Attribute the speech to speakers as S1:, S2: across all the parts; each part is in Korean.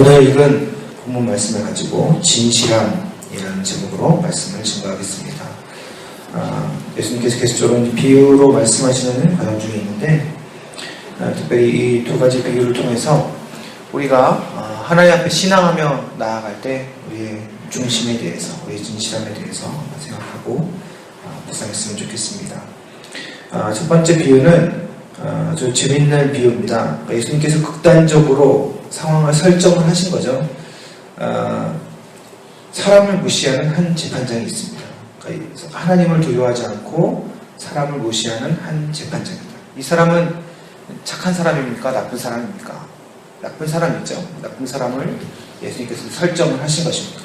S1: 오늘 읽은 본문 말씀을 가지고 진실함이라는 제목으로 말씀을 증거하겠습니다. 예수님께서 계속적으로 비유로 말씀하시는 과정 중에 있는데, 특별히 이 두 가지 비유를 통해서 우리가 하나님 앞에 신앙하며 나아갈 때 우리의 중심에 대해서, 우리의 진실함에 대해서 생각하고 묵상했으면 좋겠습니다. 첫 번째 비유는 아주 재밌는 비유입니다. 예수님께서 극단적으로 상황을 설정을 하신 거죠. 사람을 무시하는 한 재판장이 있습니다. 그래서 하나님을 두려워하지 않고 사람을 무시하는 한 재판장입니다. 이 사람은 착한 사람입니까? 나쁜 사람입니까? 나쁜 사람이죠. 나쁜 사람을 예수님께서 설정을 하신 것입니다.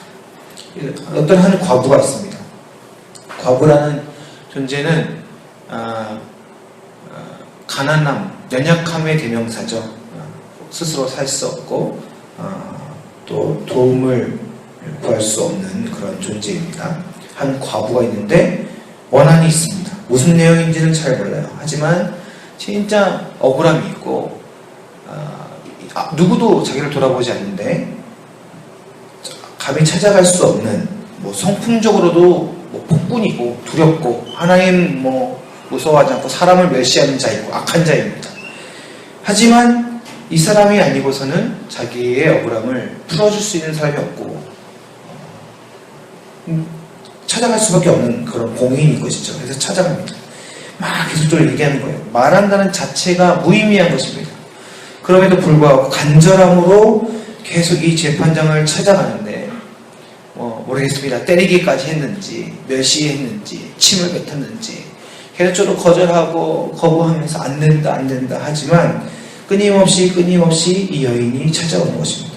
S1: 어떤 한 과부가 있습니다. 과부라는 존재는 가난함, 연약함의 대명사죠. 스스로 살 수 없고 또 도움을 구할 수 없는 그런 존재입니다. 한 과부가 있는데 원한이 있습니다. 무슨 내용인지는 잘 몰라요. 하지만 진짜 억울함이 있고 누구도 자기를 돌아보지 않는데 감히 찾아갈 수 없는, 성품적으로도 폭군이고 두렵고 하나님 무서워하지 않고 사람을 멸시하는 자이고 악한 자입니다. 하지만 이 사람이 아니고서는 자기의 억울함을 풀어줄 수 있는 사람이 없고 찾아갈 수밖에 없는 그런 공인인 것이죠. 그래서 찾아갑니다. 막 계속적으로 얘기하는 거예요. 말한다는 자체가 무의미한 것입니다. 그럼에도 불구하고 간절함으로 계속 이 재판장을 찾아가는데 모르겠습니다. 때리기까지 했는지 멸시했는지 침을 뱉었는지 계속적으로 거절하고 거부하면서 안 된다 하지만 끊임없이 이 여인이 찾아오는 것입니다.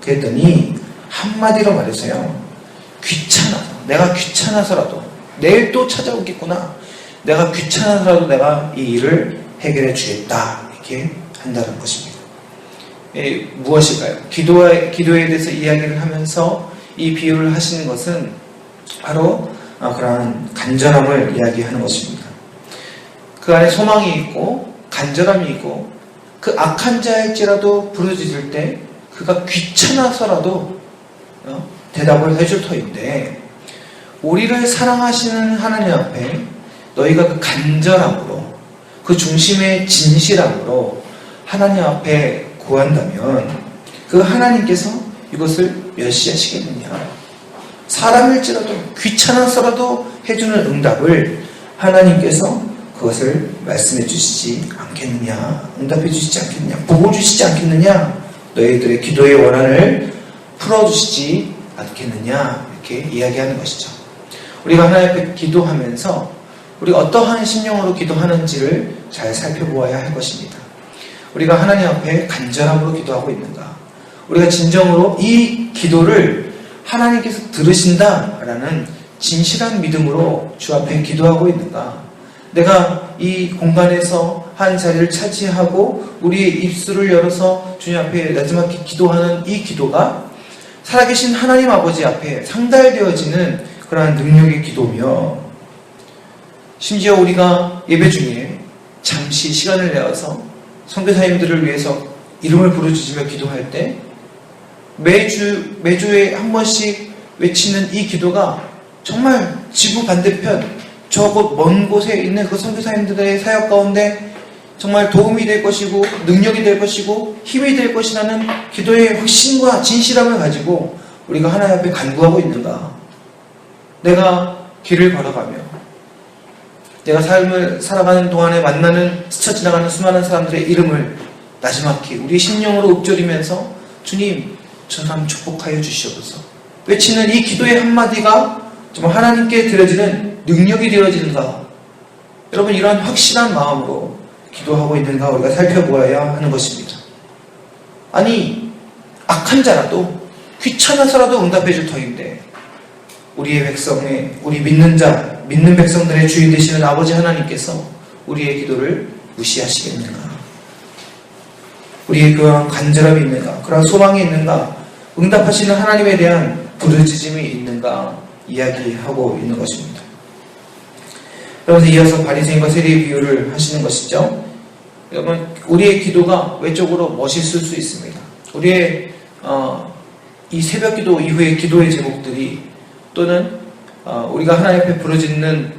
S1: 그랬더니 한마디로 말해서요, 내가 귀찮아서라도 내일 또 찾아오겠구나, 내가 귀찮아서라도 내가 이 일을 해결해 주겠다, 이렇게 한다는 것입니다. 무엇일까요? 기도에 대해서 이야기를 하면서 이 비유를 하시는 것은 바로 그러한 간절함을 이야기하는 것입니다. 그 안에 소망이 있고 간절함이 있고 그 악한 자일지라도 부르짖을 때 그가 귀찮아서라도 대답을 해줄 터인데, 우리를 사랑하시는 하나님 앞에 너희가 그 간절함으로, 그 중심의 진실함으로 하나님 앞에 구한다면 그 하나님께서 이것을 멸시하시겠느냐? 사람일지라도 귀찮아서라도 해주는 응답을 하나님께서 그것을 말씀해 주시지 않겠느냐, 응답해 주시지 않겠느냐, 보고 주시지 않겠느냐, 너희들의 기도의 원한을 풀어주시지 않겠느냐, 이렇게 이야기하는 것이죠. 우리가 하나님 앞에 기도하면서 우리가 어떠한 심령으로 기도하는지를 잘 살펴보아야 할 것입니다. 우리가 하나님 앞에 간절함으로 기도하고 있는가, 우리가 진정으로 이 기도를 하나님께서 들으신다라는 진실한 믿음으로 주 앞에 기도하고 있는가, 내가 이 공간에서 한 자리를 차지하고 우리의 입술을 열어서 주님 앞에 나지막히 기도하는 이 기도가 살아계신 하나님 아버지 앞에 상달되어지는 그러한 능력의 기도며, 심지어 우리가 예배 중에 잠시 시간을 내어서 선교사님들을 위해서 이름을 부르짖으며 기도할 때 매주에 한 번씩 외치는 이 기도가 정말 지구 반대편 저 곳 먼 곳에 있는 그 선교사님들의 사역 가운데 정말 도움이 될 것이고 능력이 될 것이고 힘이 될 것이라는 기도의 확신과 진실함을 가지고 우리가 하나님 앞에 간구하고 있는가? 내가 길을 걸어가며 내가 삶을 살아가는 동안에 만나는 스쳐 지나가는 수많은 사람들의 이름을 나지막히 우리 심령으로 읊조리면서 주님, 저 사람 축복하여 주시옵소서 외치는 이 기도의 한마디가 정말 하나님께 드려지는 능력이 되어지는가? 여러분, 이러한 확실한 마음으로 기도하고 있는가 우리가 살펴보아야 하는 것입니다. 아니, 악한 자라도 귀찮아서라도 응답해 줄 터인데 우리의 백성의, 우리 믿는 백성들의 주인 되시는 아버지 하나님께서 우리의 기도를 무시하시겠는가? 우리의 그러한 간절함이 있는가? 그러한 소망이 있는가? 응답하시는 하나님에 대한 부르짖음이 있는가? 이야기하고 있는 것입니다. 그래서 이어서 바리새인과 세리의 비유를 하시는 것이죠. 여러분, 우리의 기도가 외적으로 멋있을 수 있습니다. 우리의 이 새벽기도 이후의 기도의 제목들이 또는 우리가 하나님 앞에 부르짖는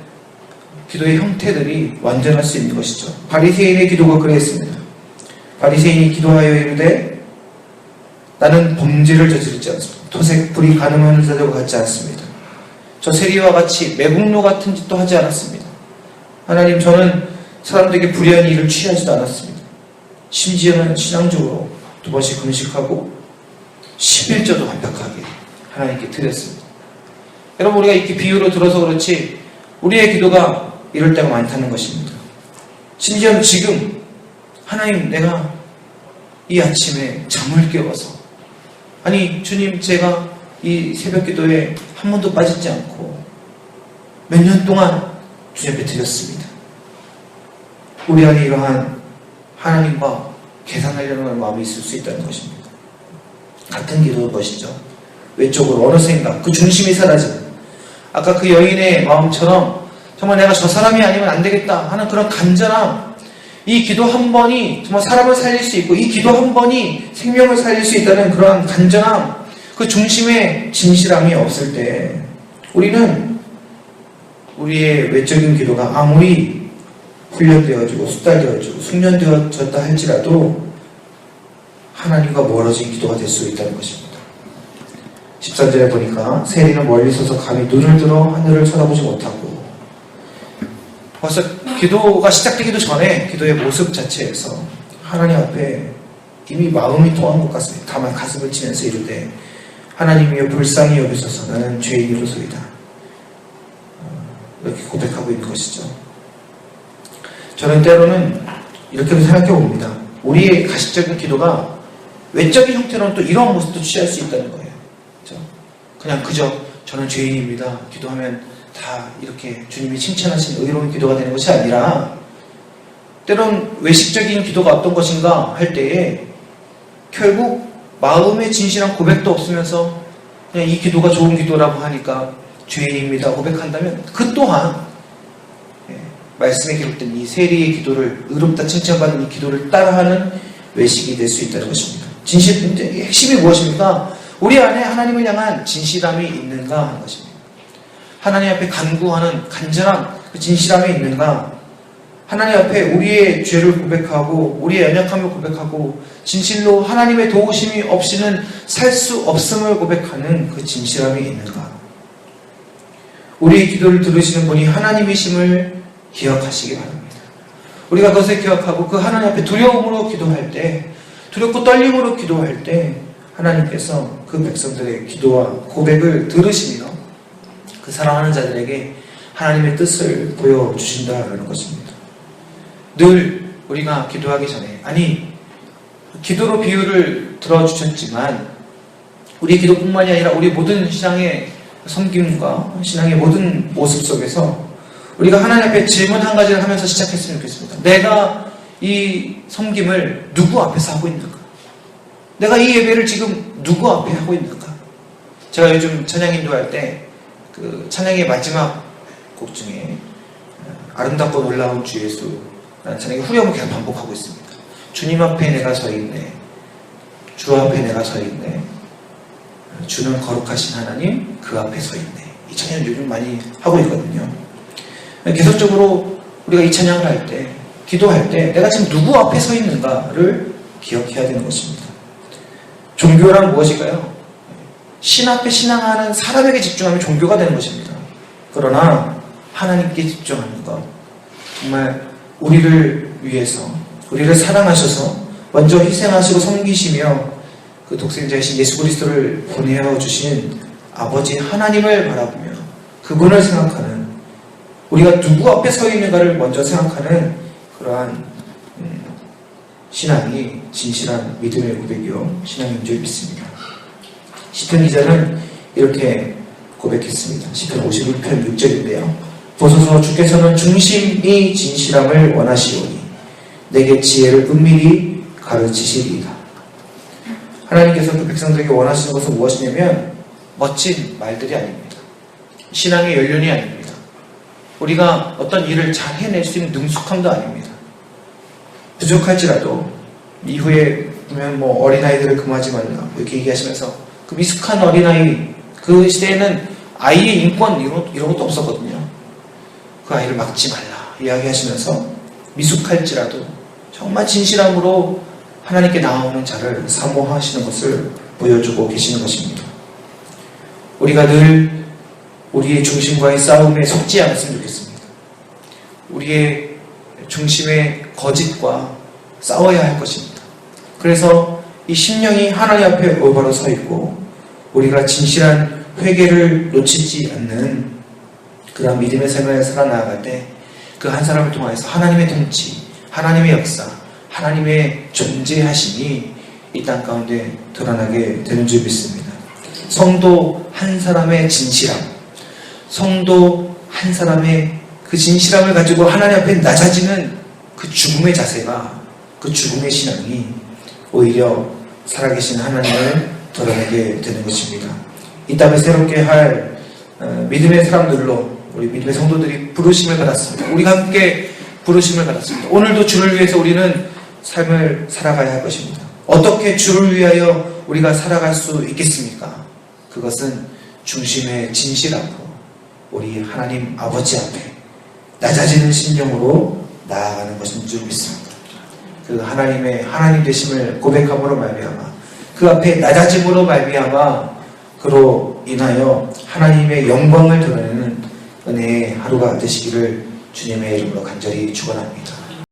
S1: 기도의 형태들이 완전할 수 있는 것이죠. 바리새인의 기도가 그랬습니다. 바리새인이 기도하여 이르되 나는 범죄를 저지르지 않습니다. 토색 불이 가늠하는 자들과 같지 않습니다. 저 세리와 같이 매국노 같은 짓도 하지 않았습니다. 하나님, 저는 사람들에게 불의한 일을 취하지도 않았습니다. 심지어는 신앙적으로 2번씩 금식하고 11조도 완벽하게 하나님께 드렸습니다. 여러분, 우리가 이렇게 비유로 들어서 그렇지 우리의 기도가 이럴 때가 많다는 것입니다. 심지어는 지금 하나님, 내가 이 아침에 잠을 깨워서 아니 주님, 제가 이 새벽 기도에 한 번도 빠지지 않고 몇 년 동안 주님 앞에 드렸습니다. 우리 안에 이러한 하나님과 계산하려는 마음이 있을 수 있다는 것입니다. 같은 기도의 것이죠. 외적으로 어느 생각, 그 중심이 사라지는, 아까 그 여인의 마음처럼 정말 내가 저 사람이 아니면 안 되겠다 하는 그런 간절함, 이 기도 한 번이 정말 사람을 살릴 수 있고 이 기도 한 번이 생명을 살릴 수 있다는 그런 간절함, 그 중심에 진실함이 없을 때 우리는 우리의 외적인 기도가 아무리 훈련되어지고 숙달되어지고 숙련되어졌다 할지라도 하나님과 멀어진 기도가 될 수 있다는 것입니다. 13절에 보니까 세리는 멀리 서서 감히 눈을 들어 하늘을 쳐다보지 못하고, 벌써 기도가 시작되기도 전에 기도의 모습 자체에서 하나님 앞에 이미 마음이 통한 것 같습니다. 다만 가슴을 치면서 이르되 하나님이여 불쌍히 여기소서 나는 죄인으로소이다. 이렇게 고백하고 있는 것이죠. 저는 때로는 이렇게도 생각해 봅니다. 우리의 가식적인 기도가 외적인 형태로는 또 이런 모습도 취할 수 있다는 거예요. 그렇죠? 그냥 그저 저는 죄인입니다. 기도하면 다 이렇게 주님이 칭찬하신 의로운 기도가 되는 것이 아니라, 때론 외식적인 기도가 어떤 것인가 할 때에 결국 마음의 진실한 고백도 없으면서 그냥 이 기도가 좋은 기도라고 하니까 죄인입니다 고백한다면 그 또한 말씀에 기록된 이 세리의 기도를, 의롭다 칭찬받는 이 기도를 따라하는 외식이 될 수 있다는 것입니다. 진실, 이제 핵심이 무엇입니까? 우리 안에 하나님을 향한 진실함이 있는가 하는 것입니다. 하나님 앞에 간구하는 간절한 그 진실함이 있는가? 하나님 앞에 우리의 죄를 고백하고 우리의 연약함을 고백하고 진실로 하나님의 도우심이 없이는 살 수 없음을 고백하는 그 진실함이 있는가? 우리의 기도를 들으시는 분이 하나님이심을 기억하시기 바랍니다. 우리가 그것을 기억하고 그 하나님 앞에 두려움으로 기도할 때, 두렵고 떨림으로 기도할 때 하나님께서 그 백성들의 기도와 고백을 들으시며 그 사랑하는 자들에게 하나님의 뜻을 보여주신다는 것입니다. 늘 우리가 기도하기 전에, 아니 기도로 비유를 들어주셨지만 우리 기도뿐만이 아니라 우리 모든 신앙의 섬김과 신앙의 모든 모습 속에서 우리가 하나님 앞에 질문 한 가지를 하면서 시작했으면 좋겠습니다. 내가 이 섬김을 누구 앞에서 하고 있는가? 내가 이 예배를 지금 누구 앞에 하고 있는가? 제가 요즘 찬양 인도할 때 그 찬양의 마지막 곡 중에 아름답고 놀라운 주 예수 라는 찬양의 후렴을 계속 반복하고 있습니다. 주님 앞에 내가 서 있네. 주 앞에 내가 서 있네. 주는 거룩하신 하나님 그 앞에 서 있네. 이 찬양 요즘 많이 하고 있거든요. 계속적으로 우리가 이 찬양을 할 때, 기도할 때 내가 지금 누구 앞에 서 있는가를 기억해야 되는 것입니다. 종교란 무엇일까요? 신 앞에 신앙하는 사람에게 집중하면 종교가 되는 것입니다. 그러나 하나님께 집중하는 것, 정말 우리를 위해서, 우리를 사랑하셔서 먼저 희생하시고 섬기시며 그 독생자이신 예수 그리스도를 보내어 주신 아버지 하나님을 바라보며 그분을 생각하는, 우리가 누구 앞에 서 있는가를 먼저 생각하는 그러한 신앙이 진실한 믿음의 고백이요 신앙인 줄 믿습니다. 시편 기자는 이렇게 고백했습니다. 시편 51편 6절인데요. 보소서 주께서는 중심이 진실함을 원하시오니 내게 지혜를 은밀히 가르치시리이다. 하나님께서 그 백성들에게 원하시는 것은 무엇이냐면 멋진 말들이 아닙니다. 신앙의 연륜이 아닙니다. 우리가 어떤 일을 잘 해낼 수 있는 능숙함도 아닙니다. 부족할지라도 이후에 보면 뭐 어린아이들을 금하지 말라 뭐 이렇게 얘기하시면서 그 미숙한 어린아이 그 시대에는 아이의 인권 이런 것도 없었거든요. 그 아이를 막지 말라 이야기하시면서 미숙할지라도 정말 진실함으로 하나님께 나아오는 자를 사모하시는 것을 보여주고 계시는 것입니다. 우리가 늘 우리의 중심과의 싸움에 속지 않았으면 좋겠습니다. 우리의 중심의 거짓과 싸워야 할 것입니다. 그래서 이 심령이 하나님 앞에 올바로 서 있고 우리가 진실한 회개를 놓치지 않는 그런 믿음의 삶을 살아나갈 때 그 한 사람을 통해서 하나님의 통치, 하나님의 역사, 하나님의 존재하심이 이 땅 가운데 드러나게 되는 줄 믿습니다. 성도 한 사람의 진실함, 성도 한 사람의 그 진실함을 가지고 하나님 앞에 낮아지는 그 죽음의 자세가, 그 죽음의 신앙이 오히려 살아계신 하나님을 드러내게 되는 것입니다. 이 땅을 새롭게 할 믿음의 사람들로 우리 믿음의 성도들이 부르심을 받았습니다. 우리가 함께 부르심을 받았습니다. 오늘도 주를 위해서 우리는 삶을 살아가야 할 것입니다. 어떻게 주를 위하여 우리가 살아갈 수 있겠습니까? 그것은 중심의 진실함으로 우리 하나님 아버지 앞에 낮아지는 심령으로 나아가는 것인 줄 믿습니다. 그 하나님의 하나님 되심을 고백함으로 말미암아 그 앞에 낮아짐으로 말미암아 그로 인하여 하나님의 영광을 드러내는 은혜의 하루가 되시기를 주님의 이름으로 간절히 축원합니다.